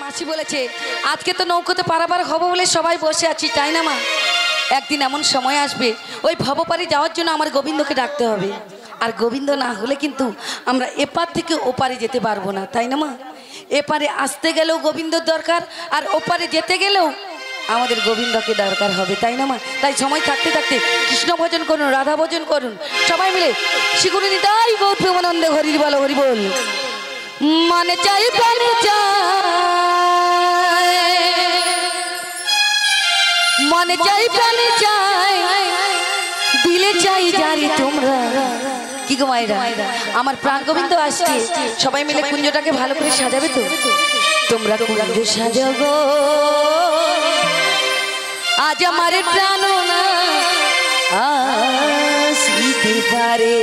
মাসি বলেছে আজকে তো নৌকোতে পারাবার হব বলে সবাই বসে আছি, তাই না মা? একদিন এমন সময় আসবে ওই ভবপারি যাওয়ার জন্য আমার গোবিন্দকে ডাকতে হবে, আর গোবিন্দ না হলে কিন্তু আমরা এপার থেকে ওপারে যেতে পারবো না, তাই না মা? এপারে আসতে গেলেও গোবিন্দর দরকার, আর ওপারে যেতে গেলেও আমাদের গোবিন্দকে দরকার হবে, তাই না মা? তাই সময় থাকতে থাকতে কৃষ্ণ ভজন করুন, রাধা ভজন করুন, সবাই মিলে শিখুনি নিতাই গৌর প্রেমানন্দে হরির বল হরি বল। মনে চাই প্রাণে চাই, মনে চাই প্রাণে চাই, দিলে চাই জারি তোমরা। কি গো মায়েরা, আমার প্রাণ গোবিন্দ আসছে, সবাই মিলে কুঞ্জটাকে ভালো করে সাজাবে তো? তোমরা কুঞ্জ সাজাও গো, আজ আমার প্রাণ না আসিতে পারে।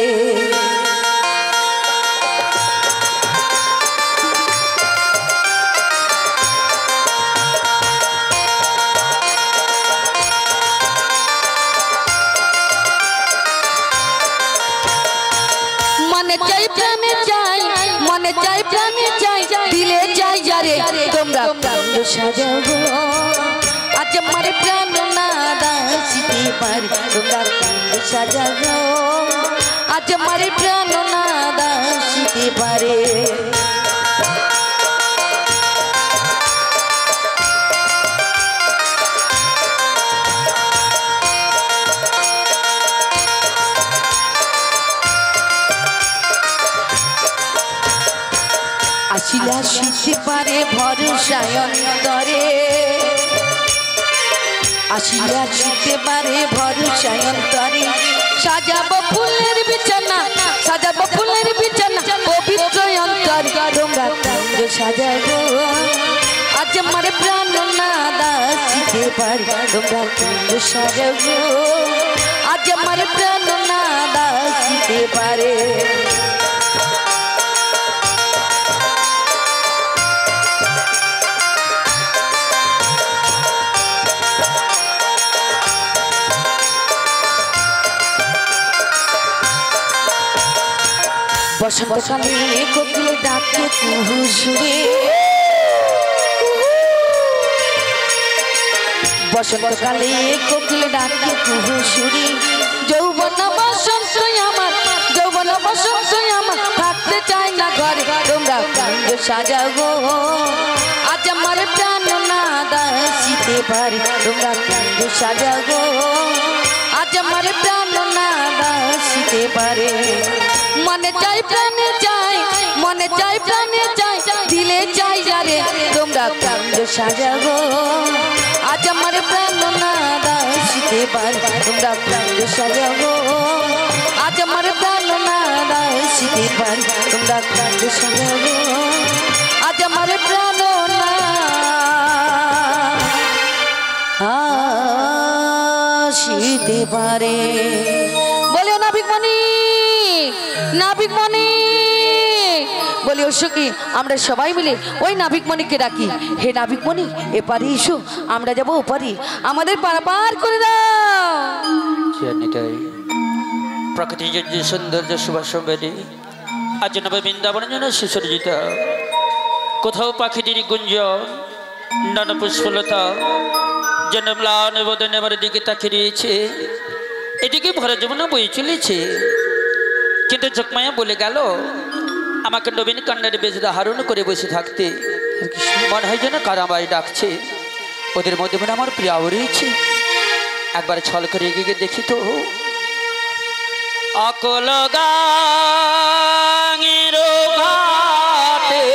মনে চাই প্রাণে চাই, মনে চাই প্রাণে চাই, দিলে চাই যারে তোমরা কুঞ্জ সাজাও গো, আজ আমার প্রাণ না আসিতে পারে। তোমরা কুঞ্জ সাজাও গো, আজ আমার প্রাণ না আসিতে পারে। আসিলা আসিতে পারে ভরসায় অন্তরে, আসিলা আসিতে পারে ভরসায় অন্তরে, সাজাবো ফুলের বিছানা, সাজাবো ফুলের বিছানা পবিত্র অন্তরে। তোমরা কুঞ্জ সাজাবো, আজ আমার প্রাণ না আসিতে পারে। তোমরা কুঞ্জ সাজাবো, আজ আমার প্রাণ না আসিতে পারে। বসন্তকালে কোকিল ডাকে কুহু সুরে, বসন্তকালে কোকিল ডাকে কুহু সুরে, যৌবন বসন্ত আমার, যৌবন বসন্ত আমার, থাকতে চাই না ঘরে। তোমরা কুঞ্জ সাজাও গো, আজ আমার প্রাণ না আসিতে পারে। তোমরা কুঞ্জ সাজাও গো, আজ আমার প্রাণ না আসিতে পারে। মনে চাই প্রাণে চাই, মনে চাই প্রাণে চাই, দিলে চাই যারে তোমরা কুঞ্জ সাজাও গো, আজ আমার প্রাণ না আসিতে পারে। তোমরা কুঞ্জ সাজাও গো, আজ আমার প্রাণ না আসিতে পারে। তোমরা কুঞ্জ সাজাও গো, আজ আমার প্রাণ না আসিতে পারে। বলিও নাবিকমণি, নাবিকমণি বলি ও সখী, আমরা সবাই মিলে ওই নাবিকমণিকে ডাকি, হে নাবিকমণি এপারে এসো, আমরা যাবো ওপারে, আমাদের পারাপার করে দাও। প্রকৃতি যে সৌন্দর্য সুভাষবেদী, আজ নব বৃন্দাবনের জন্য সুসজ্জিত, কোথাও পাখিটির গুঞ্জন, নানা পুষ্পলতা যেন ম্লান বদনে আমার দিকে তাকিয়ে রয়েছে, এদিকে ভরা যমুনা বই চলেছে। কিন্তু চকমায়া বলে গেল আমাকে নবীন কান্নার বেশ ধারণ করে বসে থাকতে, মনে হয় যেন কারা আমায় ডাকছে, ওদের মধ্যে মনে আমার প্রিয় রয়েছে। একবার ছল করে এগিয়ে দেখি তো, অকল গাঙের ঘাটে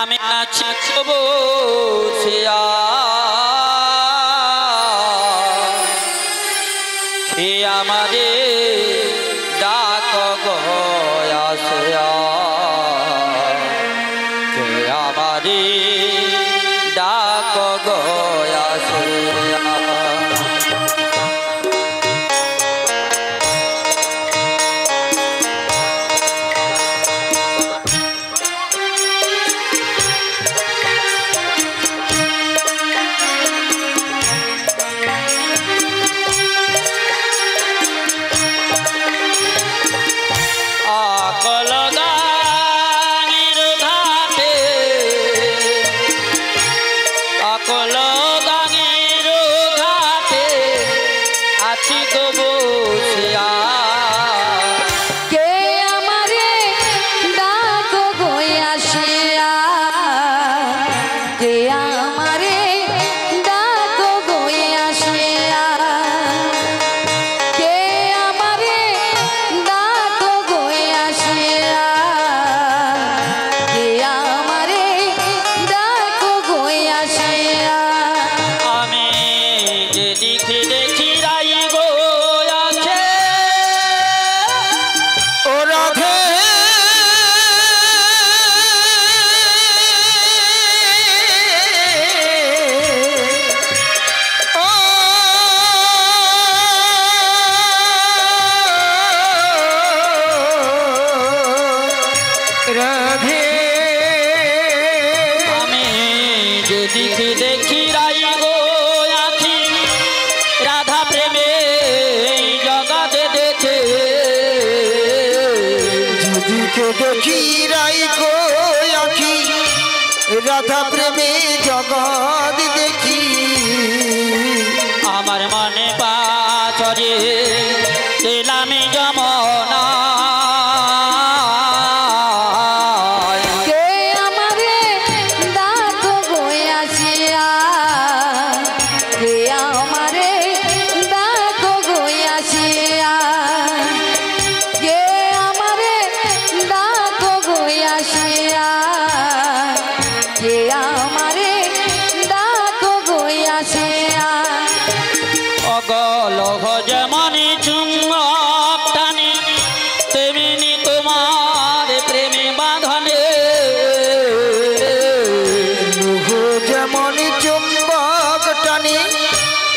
আমি আছি বসিয়া, হে আমারে ডাক গয়াসয়া, হে আমারে ডাক গয়াসয়া। কলগাঙের ঘাট রাধা প্রেমে জগৎ দেখি আমার মনে পাচরে দিলামি যমনা কে আমারে ডাকো গয়াছিয়া কে আমারে ডাকো গয়াছিয়া কে আমারে ডাকো গয়াছিয়া কে আমারে ডাকো গয়াছিয়া অগল যেমনি চুম্বক টানে তেমনি তোমার প্রেমে বাঁধনে যেমন চুম্বক টানে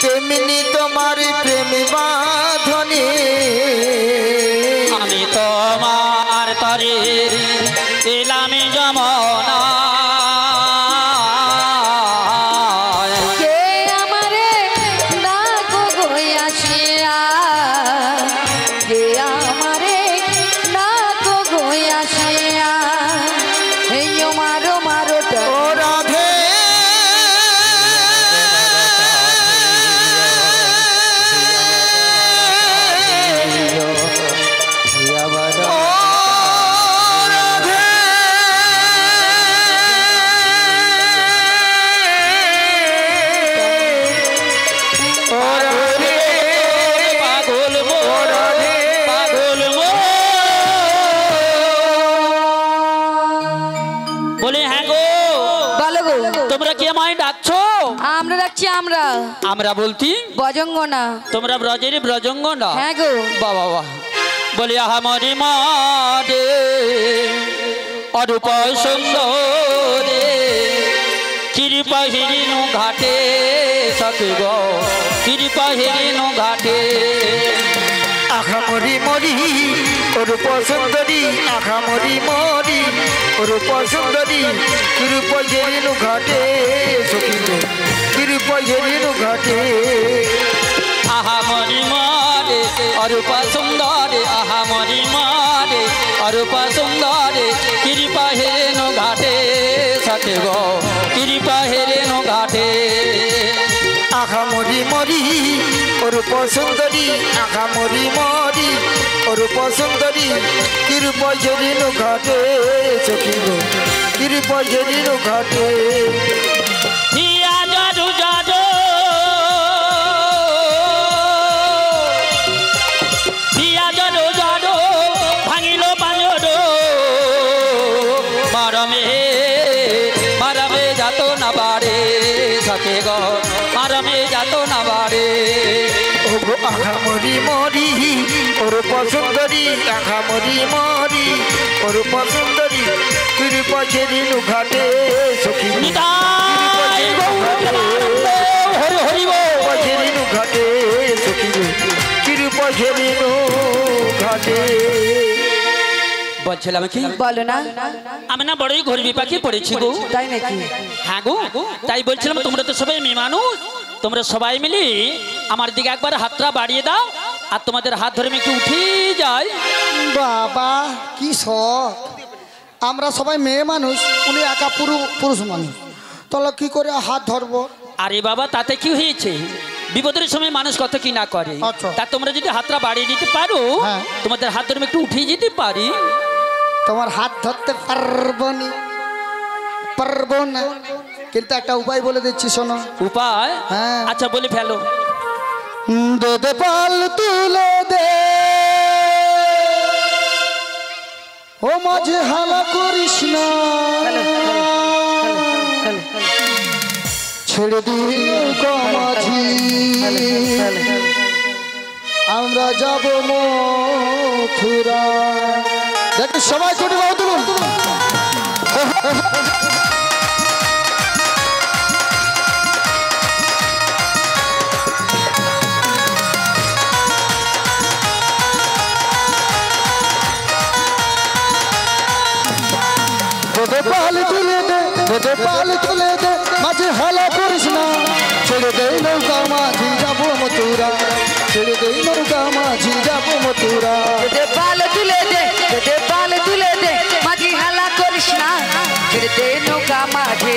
তেমনি তোমার প্রেমে বাঁধনে আমি তোমার তরে দিলামি যমনা কে আমারে ডাকো গয়াছিয়া কে আমারে ডাকো গয়াছিয়া হেইও মারো মারো ও রাধে ও রাধে ও রাধে পাগল মো ও রাধে পাগল মো বলে হ্যাঁ গো বলো গো তোমরা কি আমায় ডাকছো? আমরা রাখছি আমরা আমরা বলতি বজঙ্গনা তোমরা ব্রজের ব্রজঙ্গ না হ্যাঁ গো বাবা বাবা বলি আহামরি মাদে অরূপ সুন্দরে কৃপা হিরিনু ঘাটে সখী গো কৃপা হিরিনু ঘাটে আখা মরি মরি রূপ সুন্দরী আখা মরি মরি রূপ সুন্দরী রূপ ঝেরিনু ঘাটে সখী রূপ ঝেরিনু ঘাটে আহামরি মাদে অরূপ সুন্দরে আহামরি মাদে অরূপ সুন্দরে কৃপা হিরিনু ঘাটে সখী গো কৃপা হিরিনু ঘাটে আখা মরি মরি রূপ সুন্দরী আখা মরি মরি রূপ সুন্দরী রূপ ঝেরিনু ঘাটে সখী রূপ ঝেরিনু ঘাটে হিয়া জাদু জাদু হিয়া জাদু জাদু ভাঙিল পাঁজর মারমে মারমে যাত না বাড়ে সখে গো মারমে যাত না বাড়ে ওগো আখা মরি মরি রূপ সুন্দরী আখা মরি মরি রূপ সুন্দরী রূপ ঝেরিনু ঘাটে সখী নিতাই গৌরবানন্দ হরি হরি বল। ঝেরিনু ঘাটে সখী রূপ ঝেরিনু ঘাটে বলছিলাম কি বলো না আমি না বড়ই ঘর বিপাকে পড়েছি গো তাই নাকি হ্যাঁ গো তাই বলছিলাম তোমরা তো সবাই মেয়ে মানুষ তোমরা সবাই মিলে আমার দিকে একবার হাতটা বাড়িয়ে দাও আর তোমাদের হাত ধরে আমি একটু উঠেই যাই বাবা কি শখ আমরা সবাই মেয়ে মানুষ উনি একা পুরুষ মানুষ তাহলে কি করে হাত ধরবো আরে বাবা তাতে কি হয়েছে বিপদের সময় মানুষ কত কি না করে আচ্ছা। তা তোমরা যদি হাতটা বাড়িয়ে দিতে পারো হ্যাঁ। তোমাদের হাত ধরে আমি একটু উঠিয়ে যেতে পারি তোমার হাত ধরতে পারবো না কিন্তু একটা উপায় বলে দিচ্ছি শোনো উপায় হ্যাঁ। আচ্ছা বলে ফেলো দে পাল তুলে দে ও মাঝে হালা করিস না ছেড়ে দিন মাঝি আমরা যাব মথুরা দেখি সবাই কোটি বাবু তুলুন পাল তুলে দে পাল তুলে দে মাঝে হালা করিস না ছেড়ে দে নৌকা মাঝি যাবো মথুরা ছেড়ে দে নৌকা মাঝি যাবো মথুরা পাল তুলে দে পাল তুলে দে মাঝি হালা করিস না ছেড়ে দে নৌকা মাঝে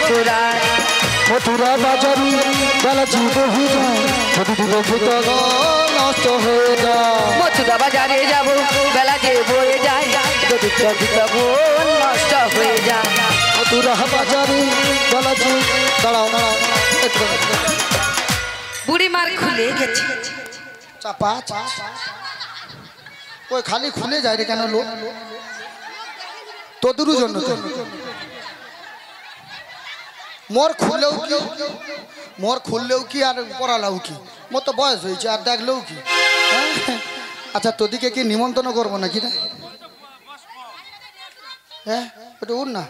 মথুরায় মথুরা বাজারি বেলা চিত হয়ে যায় যদি দিল ভিতর নষ্ট হয়ে যায় মথুরা বাজারে যাব বেলা যে বয়ে যায় যদি তবু নষ্ট হয়ে যায় মথুরা বাজারি বেলা চিত দাঁড়াও দাঁড়াও বুড়ি মার খুলে গেছে চাপা ওই খালি খুলে যায় রে কেন লোক তোদের জন্য তো মোর খুললেও কি আর পড়ালাও কি মোর তো বয়স হয়েছে আর দেখলেও কি আচ্ছা তোদিকে কি নিমন্ত্রণ করবো নাকি না হ্যাঁ ওটা উঠ না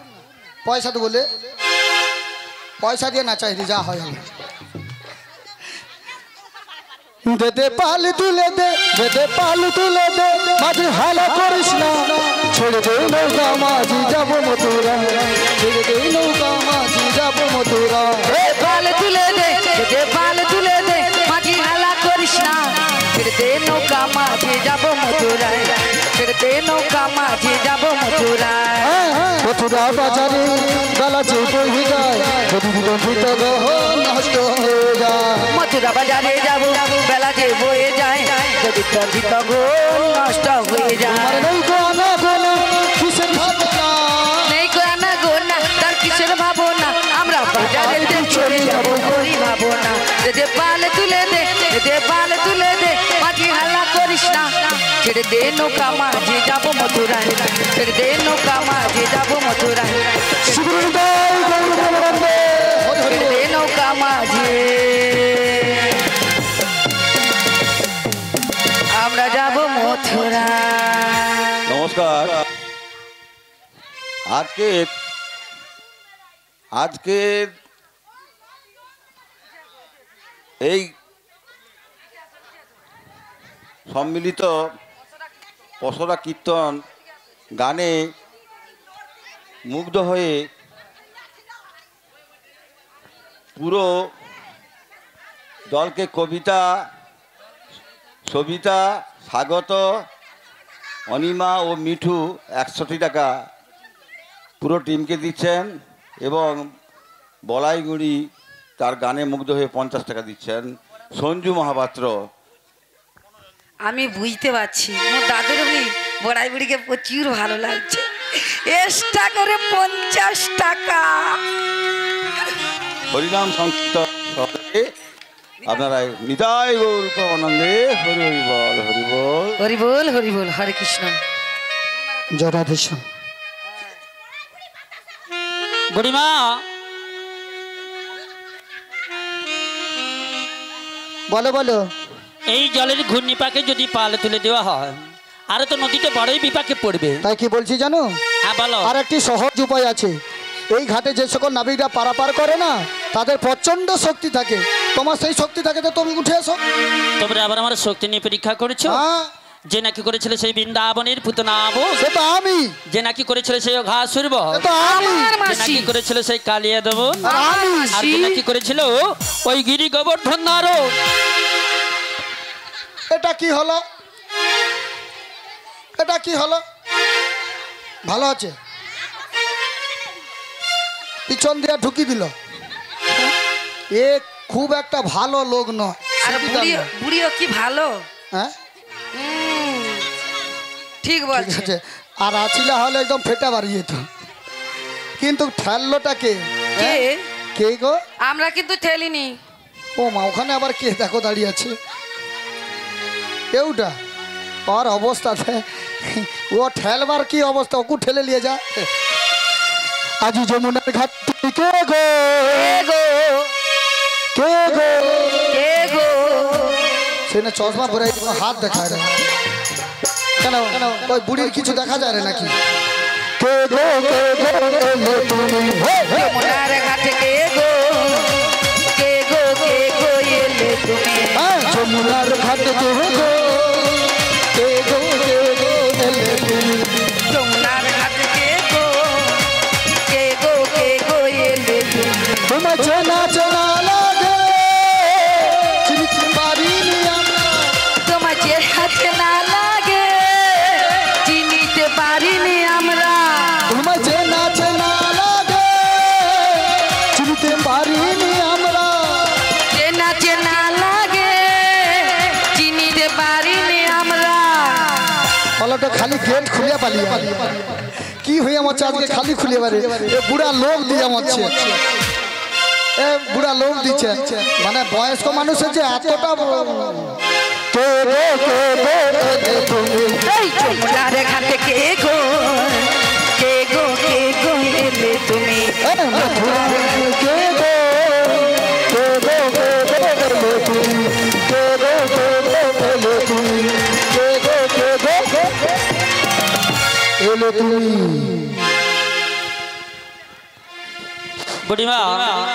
পয়সা তো বলে পয়সা দিয়ে না চাইলে যা হয় দে পাল তুলে দে পাল তুলে দে মাঝে হালা করিস না ছেড়ে দে নৌকা মাঝি যাবো মথুরা ছেড়ে দে নৌকা মাঝি যাবো মথুরা পাল তুলে দে পাল তুলে দে মাঝি হালা করিস না ছেড়ে দে নৌকা মাঝি যাবো মথুরায় ছেড়ে দে নৌকা মাঝি যাবো মথুরায় মথুরা বাজারে বেলা যে বহি যায় যদি বিলম্বিত গ্রহ নষ্ট হয়ে যায় মথুরা বাজারে যাব বেলা যে বয়ে যায় যদি তর্জিত নষ্ট হয়ে যায় নেই গো না কিসের ভাবনা নেই না গো না তার কিসের ভাবনা আমরা বাজারে চলে যাব করি ভাবনা যে পাল তুলে দে পাল তুলে দে মাঝি হাল্লা করিস না ছেড়ে দে নৌকা মাঝি যাব মথুরায় ছেড়ে দে নৌকা মাঝি যাব মথুরায় ছেড়ে দে নৌকা মাঝি আমরা যাব মথুরা। নমস্কার। আজকের এই সম্মিলিত পসরা কীর্তন গানে মুগ্ধ হয়ে পুরো দলকে কবিতা, সবিতা, স্বাগত, অনিমা ও মিঠু 100 টাকা পুরো টিমকে দিচ্ছেন এবং বলাইগুড়ি তার গানে মুগ্ধ হয়ে 50 টাকা দিচ্ছেন সঞ্জু মহাপাত্র। আমি বুঝতে পারছি মোর দাদুর বড়াই বুড়িকে প্রচুর ভালো লাগছে। এক্সট্রা করে 50 টাকা। হরিনাম সংকীর্তন আপনারা নিতাই গৌর আনন্দে হরি হরি বল হরি বল হরি বল হরি বল হরে কৃষ্ণ জরাধেশ্যাম। বুড়িমা বলো বলো। এই জলের ঘূর্ণিপাকে যদি পাল তুলে দেওয়া হয় আর তো নদীতে বড়ই বিপাকে পড়বে। তাই কি বলছি জানো? হ্যাঁ বলো। আর একটি সহজ উপায় আছে। এই ঘাটে যে সকল নাবিকরা পারাপার করে না তাদের প্রচন্ড শক্তি থাকে। তোমার সেই শক্তি থাকে তো তুমি উঠে এসো। তোমরা আবার আমার শক্তি নিয়ে পরীক্ষা করেছো? যে নাকি করেছিল সেই বৃন্দাবনের পুতনা সেটা আমি। যে নাকি করেছিল সেই ঘাসুর যে নাকি করেছিল সেই কালিয়া দেব আর যে নাকি করেছিল ওই গিরি গোবর্ধন নারদ। এটা কি হলো? এটা কি হলো? ভালো আছে পিছন দিয়ে ঢুকি দিল। এ খুব একটা ভালো লোক নয়। আর বুড়িও কি ভালো। হ্যাঁ ঠিক বলছে। আর আছিলা হলে একদম ফেটা বাড়িয়ে তো। কিন্তু ঠেললোটা কে? কে গো? আমরা কিন্তু ঠেলিনি। ও মা ওখানে আবার কে দেখো দাঁড়িয়ে আছে? কেউটা ওর অবস্থাতে ও ঠেলবার কি অবস্থা? ওকে ঠেলে নিয়ে যা। আজি যমুনার ঘাট কে গো কে গো কে গো সেনে চশমা পরে হাত দেখায় রে কেন? ওই বুড়ির কিছু দেখা যায় রে নাকি? কে গো এলে তুমি যমুনার ঘাটে কে গো কে গো কে গো এলে তুমি। যমুনার ঘাটে কে গো কে গো এলে তুমি। যমুনার ঘাটে কে গো কে গো কে গো এলে তুমি। তোমার চেনা চেনা লাগে চিনতে পারিনি আমরা। তোমার চেনা চেনা লাগে চিনিতে পারিনি আমরা। তোমার চেনা চেনা লাগে খালি গেট খুলে পালিয়ে কি হয়ে আমার আজকে খালি খুলে পারে এ বুড়া লোক দিয়ে মরছে এ বুড়া লোক দিচ্ছে মানে বয়স্ক মানুষ হচ্ছে এতটা কে গো তুমি এই যমুনার ঘাটে কে গো এলে তুমি কে গো কে গো এলে তুমি কে গো এলে তুমি কে গো এলে তুমি বুড়িমা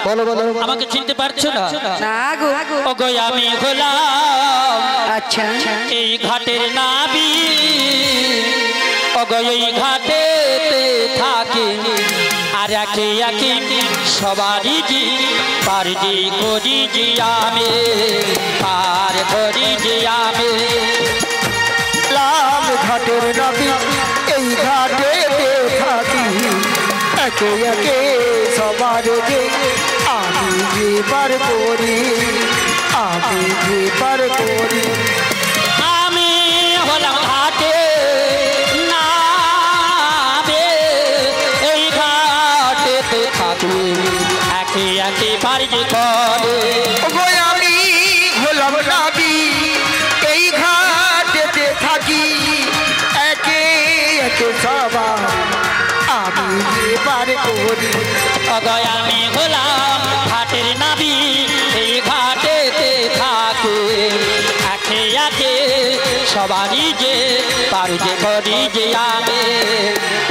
বলো বলো আমাকে চিনতে পারছো না? না গো ওগো আমি হলাম আচ্ছা এই ঘাটের নাবি, ওগো এই ঘাটেতে থাকে আর একে একে সবারই জি পার দি করি জি আমি, পার করি জি আমি। লাল ঘাটের নবী এই ঘাটে থাকি একে একে সবার গে আমি যে পার করি আমি যে পার করি আমি হলাম ঘাটে নাবে, এই ঘাটেতে থাকি একে একে পার দি করে। ওগো আমি হলাম নবী এই ঘাটেতে থাকি একে একে সবার আমি যে পার করি ওগো আমি হলাম ঘাটের নাবি, এই ঘাটেতে থাকে একে একে সবারই যে পার যে করি যে আমি,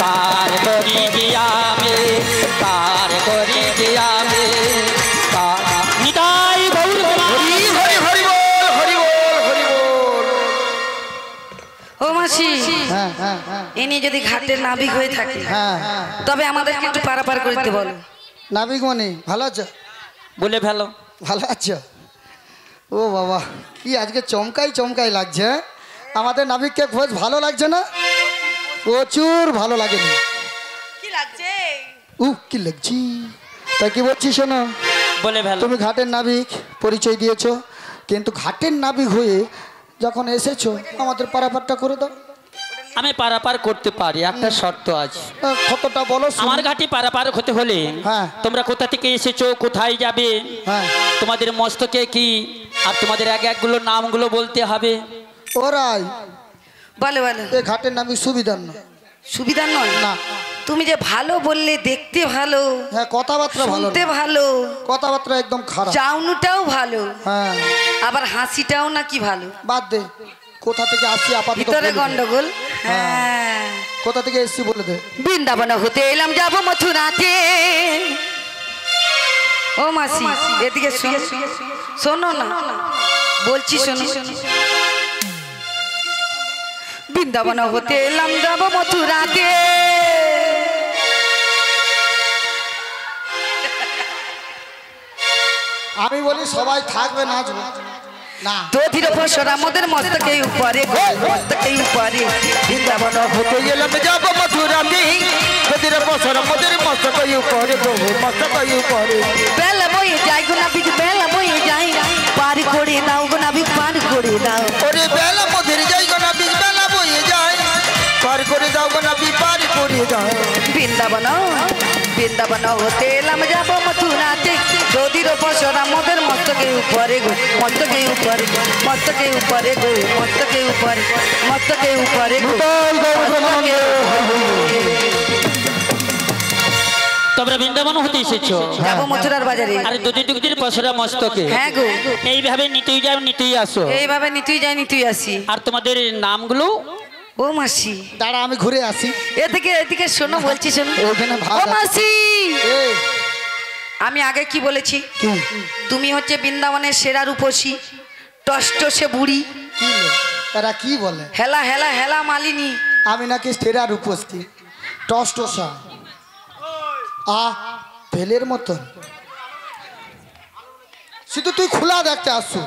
পার করি যে আমি, পার করি যে আমি। নিতাই গৌর হরি হরি হরি বল হরি বল হরি বল ও মাসি হ্যাঁ হ্যাঁ হ্যাঁ ইনি যদি ঘাটের নাবিক হয়ে থাকে হ্যাঁ তবে আমাদেরকে একটু পারাপার করতে বলো। নাবিক মনি ভালো আছো বলে ফেলো। ভালো আছো? ও বাবা কি আজকে চমকাই লাগছে হ্যাঁ? আমাদের নাবিককে খোঁজ ভালো লাগছে না? প্রচুর ভালো লাগেনি। কি লাগছে? কি লাগছি তাই কি বলছি শোনো, বলে ফেলো। তুমি ঘাটের নাবিক পরিচয় দিয়েছো, কিন্তু ঘাটের নাবিক হয়ে যখন এসেছো আমাদের পারাপারটা করে দাও। আমি পারাপার করতে পারি, একটা শর্ত আছে। কতটা বলো শুনি। আমার ঘাটে পারাপার হতে হলে হ্যাঁ। তোমরা কোথা থেকে এসেছো, কোথায় যাবে, হ্যাঁ তোমাদের মস্তকে কি আর তোমাদের এক একগুলো নামগুলো বলতে হবে। ওরাই বলে বলে এ ঘাটের নাবিক সুবিধার না। সুবিধা নয় না তুমি যে ভালো বললে, দেখতে ভালো, হ্যাঁ কথাবার্তা ভালো শুনতে না। ভালো, কথাবার্তা একদম খারাপ। চাউনুটাও ভালো, হ্যাঁ আবার হাসিটাও নাকি ভালো। বাদ দে কোথা থেকে আসছি আপাতত ভিতরে বলে দে। গন্ডগোল। হ্যাঁ কোথা থেকে এসছি বলে দে। বৃন্দাবন হতে এলাম যাব মথুরাতে। ও মাসি এদিকে শোনো না বলছি শোনো। বৃন্দাবন হতে এলাম যাব মথুরাতে। আমি বলি সবাই থাকবে নাচবে না। দধির ফসরা মোদের মস্তকে উপরে গো, মস্তকে উপরে বৃন্দাবন হতে গেলাম যাব মথুরাতে নদীর বছর মোদের মস্তক উপরে বহু মস্তক উপরে বেলা বয়ে যাই গো নাবিক, বেলা বয়ে যাই, পার করে দাও গো নাবিক, পার করে দাও। ওরে বেলা মোদের যাই গো না বিগ বেলা বয়ে যায় পার করে দাও গো না বি পার করে দাও বৃন্দাবন বৃন্দাবন হতে এলাম যাব মথুরাতে। দধির ফসরা মোদের মস্তকে উপরে গো, মস্তকে উপরে, মস্তকে উপরে গো, মস্তকে উপরে, মস্তকে উপরে গো, মস্তকে তোমরা বৃন্দাবন হতে এসেছো, যাব মথুরার বাজারে। আর দুটি দুটির পশরা মস্তকে হ্যাঁ গো এইভাবে নিতেই যাও নিতেই আসো। এইভাবে নিতুই যাই নিতুই আসি। আর তোমাদের নামগুলো ও মাসি দাঁড়া আমি ঘুরে আসি। এদিকে এদিকে শোনো বলছি শোনো। ওখানে ভাগ ও আছে। মাসি এই, আমি আগে কি বলেছি? কি তুমি হচ্ছে বৃন্দাবনের সেরা রূপসী, টসটসে বুড়ি, কি লে? এরা কি বলে? হেলা হেলা হেলা মালিনী। আমি নাকি স্টেরার উপস্থিত টসটসা তেলের মতন। শুধু তুই খোলা দেখতে আসছো,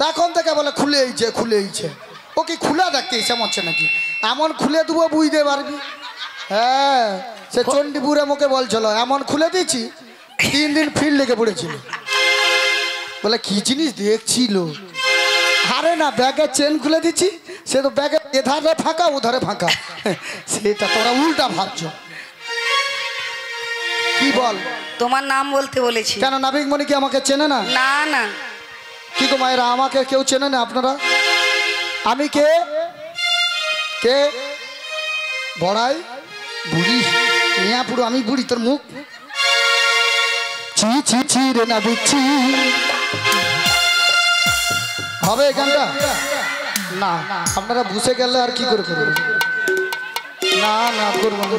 তখন থেকে বলে খুলে এইছে। ও কি খোলা দেখতে এসে মরছে নাকি? এমন খুলে দেবো বুঝতে পারবি। হ্যাঁ সে চণ্ডীপুরে মুখে বলছিল এমন খুলে দিয়েছি 3 দিন ফিল লেগে পড়েছিল। বলে কি জিনিস দেখছিল? আরে না ব্যাগের চেন খুলে দিচ্ছি, সে তো ব্যাগে এধারে ফাঁকা ওধারে ফাঁকা সেটা তোরা উল্টা ভাবছো কি বল তোমার নাম বলতে বলেছি। কেন নাবিক মনি কি আমাকে চেনে না? না না, কি গো মায়েরা আমাকে কেউ চেনে না আপনারা? আমি কে কে বড়াই বুড়ি মিয়া পুরো আমি বুড়ি তোর মুখ ছি ছি ছি রে নাবিক ছি হবে এই গানটা না আপনারা বুঝে গেলে আর কি করে করবেন না না করবো না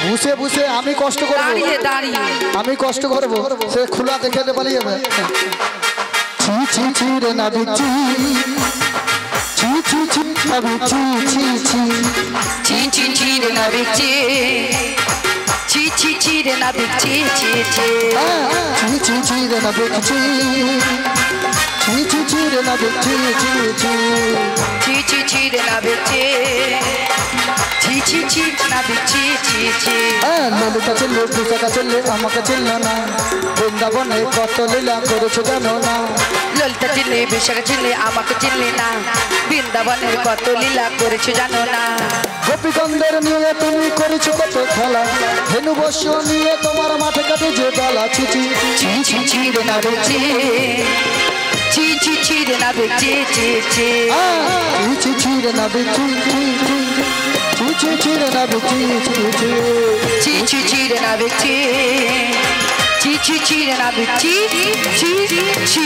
বুঝে বুঝে আমি কষ্ট করবো দাঁড়িয়ে দাঁড়িয়ে আমি কষ্ট করবো সে খোলা দেখে পালিয়ে যাবে ছি ছি ছি রে নাবিক ছি ছি ছি ছি নাবিক ছি ছি ছি ছি ছি ছি রে নাবিক ছি ছি ছি ছি রে নাবিক ছি ছি ছি ছি ছি ছি রে নাবিক ছি ছি ছি ছি রে নাবিক ছি ছি ছি ছি ছি ছি রে নাবিক ছি ছি ছি ছি নাবিক ছি ছি ছি ললিতা চললে পুষাকা চললে আমাকে চিনল না বৃন্দাবনে কত লীলা করেছো জানো না ললিতা চিনলে বিশাখা চিনলে আমাকে চিনলে না বৃন্দাবনের কত লীলা করেছো জানো না গোপীগন্ধের নিয়ে তুমি করেছো কত খেলা ধেনু বস্য নিয়ে তোমার মাঠে কাটে যে বেলা ছি ছি ছি ছি ছি রে নাবিক ছি ছি ছি ছি রে নাবিক ছি ছি ছি ছি ছি রে নাবিক ছি ছি ছি ছি ছি রে নাবিক ছি ছি ছি ছি ছি ছি রে নাবিক ছি ছি ছি ছি রে নাবিক ছি ছি ছি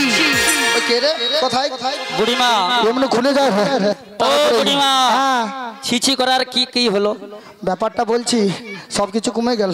কে রে কোথায় বুড়িমা এমনি খুলে যায় ও বুড়িমা হ্যাঁ ছিছি করার কি কি হলো? ব্যাপারটা বলছি সব কিছু কমে গেল